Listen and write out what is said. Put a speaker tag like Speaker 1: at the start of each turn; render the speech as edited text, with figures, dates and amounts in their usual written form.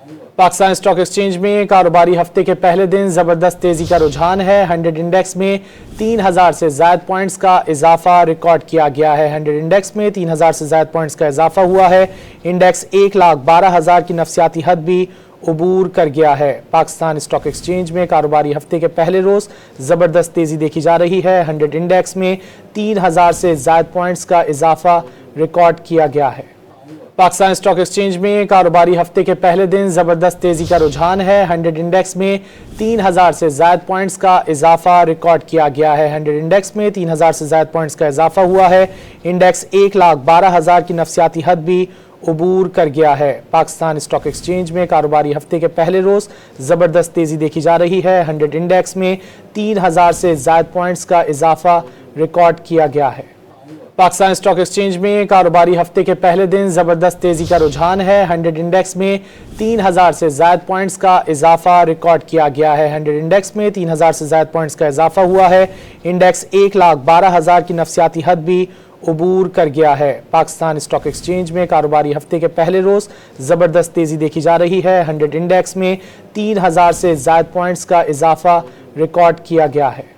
Speaker 1: Pakistan stock exchange में कारोबारी हफ्ते के पहले दिन जबरदस्त तेजी का रुझान है। 100 इंडेक्स में 3000 से ज्यादा पॉइंट्स का इजाफा रिकॉर्ड किया गया है। 100 इंडेक्स में 3000 से ज्यादा पॉइंट्स का इजाफा हुआ है। इंडेक्स 1,12,000 की नफसियाती हद भी उबूर कर गया है। पाकिस्तान स्टॉक एक्सचेंज में कारोबारी हफ्ते के पहले रोज जबरदस्त तेजी देखी जा रही है। 100 इंडेक्स में 3000 से ज्यादा पॉइंट्स का इजाफा रिकॉर्ड किया गया है। पाकिस्तान स्टॉक एक्सचेंज में कारोबारी हफ्ते के पहले दिन जबरदस्त तेजी का रुझान है। 100 इंडेक्स में 3000 से ज्यादा पॉइंट्स का इजाफा रिकॉर्ड किया गया है। 100 इंडेक्स में 3000 से ज्यादा पॉइंट्स का इजाफा हुआ है। इंडेक्स 1,12,000 की नफसियाती हद भी उबूर कर गया है। पाकिस्तान स्टॉक एक्सचेंज में कारोबारी हफ्ते के पहले रोज जबरदस्त तेजी देखी जा रही है। 100 इंडेक्स में 3000 से ज्यादा पॉइंट्स का इजाफा रिकॉर्ड किया गया है। पाकिस्तान स्टॉक एक्सचेंज में कारोबारी हफ्ते के पहले दिन जबरदस्त तेजी का रुझान है। 100 इंडेक्स में 3000 से ज्यादा पॉइंट्स का इजाफा रिकॉर्ड किया गया है। 100 इंडेक्स में 3000 से ज्यादा पॉइंट्स का इजाफा हुआ है। इंडेक्स 1,12,000 की नफसियाती हद भी उबूर कर गया है। पाकिस्तान स्टॉक एक्सचेंज में कारोबारी हफ्ते के पहले रोज जबरदस्त तेजी देखी जा रही है। 100 इंडेक्स में 3000 से ज्यादा पॉइंट्स का इजाफा रिकॉर्ड किया गया है।